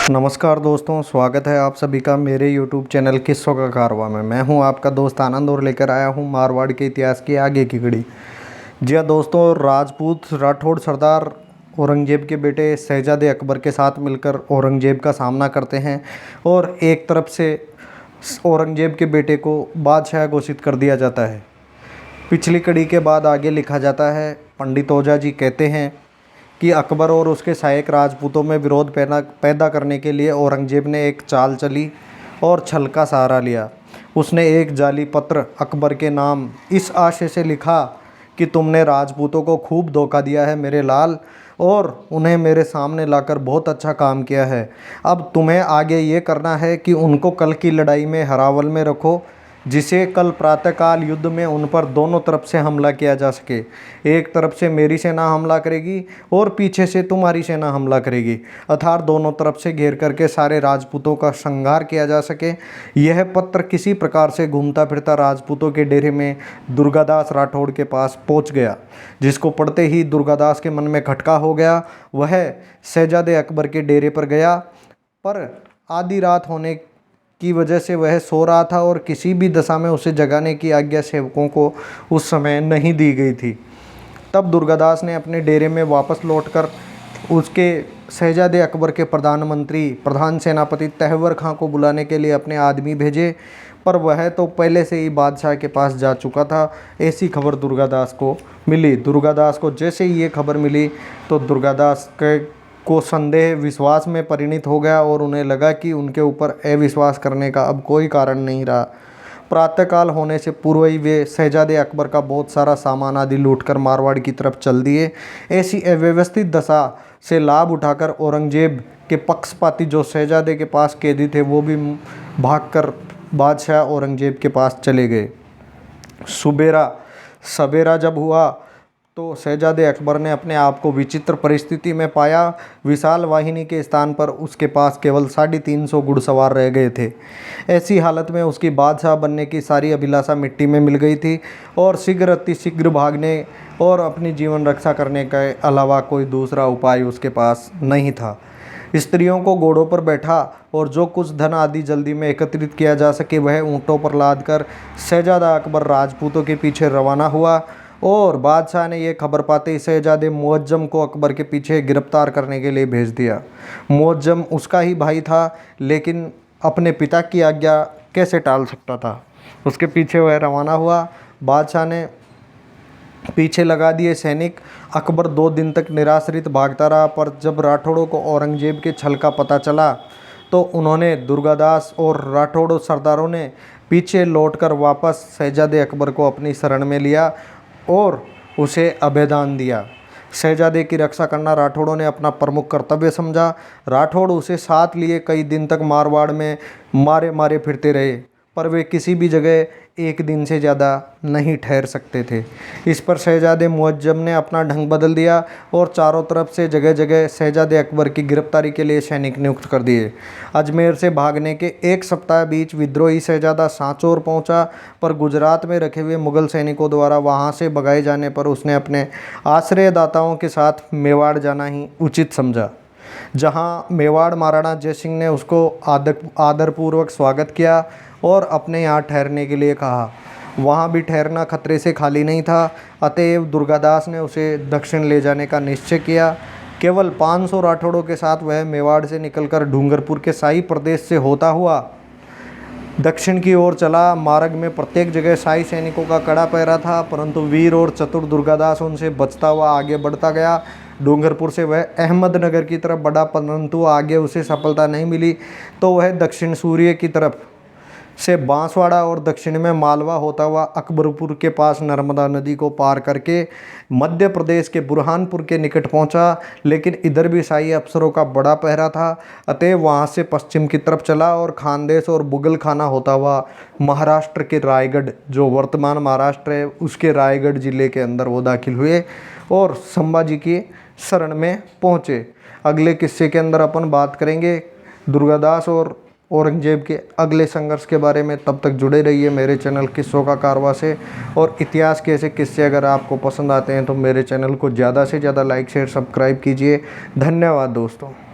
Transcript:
नमस्कार दोस्तों, स्वागत है आप सभी का मेरे YouTube चैनल किस्सों का कारवां में। मैं हूं आपका दोस्त आनंद और लेकर आया हूं मारवाड़ के इतिहास की आगे की कड़ी। जी हाँ दोस्तों, राजपूत राठौड़ सरदार औरंगजेब के बेटे शहजादे अकबर के साथ मिलकर औरंगजेब का सामना करते हैं और एक तरफ से औरंगजेब के बेटे को बादशाह घोषित कर दिया जाता है। पिछली कड़ी के बाद आगे लिखा जाता है, पंडित ओझा जी कहते हैं कि अकबर और उसके सहायक राजपूतों में विरोध पैदा करने के लिए औरंगजेब ने एक चाल चली और छल का सहारा लिया। उसने एक जाली पत्र अकबर के नाम इस आशय से लिखा कि तुमने राजपूतों को खूब धोखा दिया है मेरे लाल, और उन्हें मेरे सामने लाकर बहुत अच्छा काम किया है। अब तुम्हें आगे ये करना है कि उनको कल की लड़ाई में हरावल में रखो, जिसे कल प्रातःकाल युद्ध में उन पर दोनों तरफ से हमला किया जा सके। एक तरफ से मेरी सेना हमला करेगी और पीछे से तुम्हारी सेना हमला करेगी, अर्थात दोनों तरफ से घेर करके सारे राजपूतों का संहार किया जा सके। यह पत्र किसी प्रकार से घूमता फिरता राजपूतों के डेरे में दुर्गादास राठौड़ के पास पहुंच गया, जिसको पढ़ते ही दुर्गादास के मन में खटका हो गया। वह शहजादे अकबर के डेरे पर गया, पर आधी रात होने की वजह से वह सो रहा था और किसी भी दशा में उसे जगाने की आज्ञा सेवकों को उस समय नहीं दी गई थी। तब दुर्गादास ने अपने डेरे में वापस लौटकर उसके शहजादे अकबर के प्रधान सेनापति तहवर खां को बुलाने के लिए अपने आदमी भेजे, पर वह तो पहले से ही बादशाह के पास जा चुका था। ऐसी खबर दुर्गादास को मिली। दुर्गादास को जैसे ही ये खबर मिली तो दुर्गादास को संदेह विश्वास में परिणित हो गया और उन्हें लगा कि उनके ऊपर अविश्वास करने का अब कोई कारण नहीं रहा। प्रातःकाल होने से पूर्व ही वे शहजादे अकबर का बहुत सारा सामान आदि लूटकर मारवाड़ की तरफ चल दिए। ऐसी अव्यवस्थित दशा से लाभ उठाकर औरंगजेब के पक्षपाती जो शहजादे के पास कैदी थे वो भी भागकर बादशाह औरंगजेब के पास चले गए। सवेरा जब हुआ तो शहजादे अकबर ने अपने आप को विचित्र परिस्थिति में पाया। विशाल वाहिनी के स्थान पर उसके पास केवल 350 घुड़सवार रह गए थे। ऐसी हालत में उसकी बादशाह बनने की सारी अभिलाषा मिट्टी में मिल गई थी और अतिशीघ्र भागने और अपनी जीवन रक्षा करने के अलावा कोई दूसरा उपाय उसके पास नहीं था। स्त्रियों को घोड़ों पर बैठा और जो कुछ धन आदि जल्दी में एकत्रित किया जा सके वह ऊँटों पर लादकर शहजादा अकबर राजपूतों के पीछे रवाना हुआ। और बादशाह ने यह खबर पाते ही शहजादे मुअज्जम को अकबर के पीछे गिरफ्तार करने के लिए भेज दिया। मुअज्जम उसका ही भाई था, लेकिन अपने पिता की आज्ञा कैसे टाल सकता था। उसके पीछे वह रवाना हुआ। बादशाह ने पीछे लगा दिए सैनिक। अकबर 2 दिन तक निराश्रित भागता रहा, पर जब राठौड़ों को औरंगजेब के छल का पता चला तो उन्होंने दुर्गादास और राठौड़ सरदारों ने पीछे लौटकर वापस शहजादे अकबर को अपनी शरण में लिया और उसे अभयदान दिया। शहजादे की रक्षा करना राठौड़ों ने अपना प्रमुख कर्तव्य समझा। राठौड़ उसे साथ लिए कई दिन तक मारवाड़ में मारे मारे फिरते रहे, पर वे किसी भी जगह एक दिन से ज़्यादा नहीं ठहर सकते थे। इस पर शहजादे मुअज्जम ने अपना ढंग बदल दिया और चारों तरफ से जगह जगह शहजादे अकबर की गिरफ्तारी के लिए सैनिक नियुक्त कर दिए। अजमेर से भागने के 1 सप्ताह बीच विद्रोही शहजादा सांचौर पहुंचा, पर गुजरात में रखे हुए मुगल सैनिकों द्वारा वहां से भगाए जाने पर उसने अपने आश्रयदाताओं के साथ मेवाड़ जाना ही उचित समझा। जहां मेवाड़ महाराणा जयसिंह ने उसको आदरपूर्वक स्वागत किया और अपने यहाँ ठहरने के लिए कहा। वहाँ भी ठहरना खतरे से खाली नहीं था, अतएव दुर्गादास ने उसे दक्षिण ले जाने का निश्चय किया। केवल 500 राठौड़ों के साथ वह मेवाड़ से निकलकर डूंगरपुर के शाही प्रदेश से होता हुआ दक्षिण की ओर चला। मार्ग में प्रत्येक जगह शाही सैनिकों का कड़ा पहरा था, परंतु वीर और चतुर दुर्गादास उनसे बचता हुआ आगे बढ़ता गया। डूंगरपुर से वह अहमदनगर की तरफ बढ़ा, परंतु आगे उसे सफलता नहीं मिली, तो वह दक्षिण सूर्य की तरफ से बांसवाड़ा और दक्षिण में मालवा होता हुआ अकबरपुर के पास नर्मदा नदी को पार करके मध्य प्रदेश के बुरहानपुर के निकट पहुंचा। लेकिन इधर भी शाही अफसरों का बड़ा पहरा था, अतएव वहां से पश्चिम की तरफ चला और खानदेश और बुगल खाना होता हुआ महाराष्ट्र के रायगढ़, जो वर्तमान महाराष्ट्र है, उसके रायगढ़ जिले के अंदर वो दाखिल हुए और संभाजी की शरण में पहुँचे। अगले किस्से के अंदर अपन बात करेंगे दुर्गादास और औरंगजेब के अगले संघर्ष के बारे में। तब तक जुड़े रहिए मेरे चैनल किस्सों का कारवां से। और इतिहास के ऐसे किस्से अगर आपको पसंद आते हैं तो मेरे चैनल को ज़्यादा से ज़्यादा लाइक शेयर सब्सक्राइब कीजिए। धन्यवाद दोस्तों।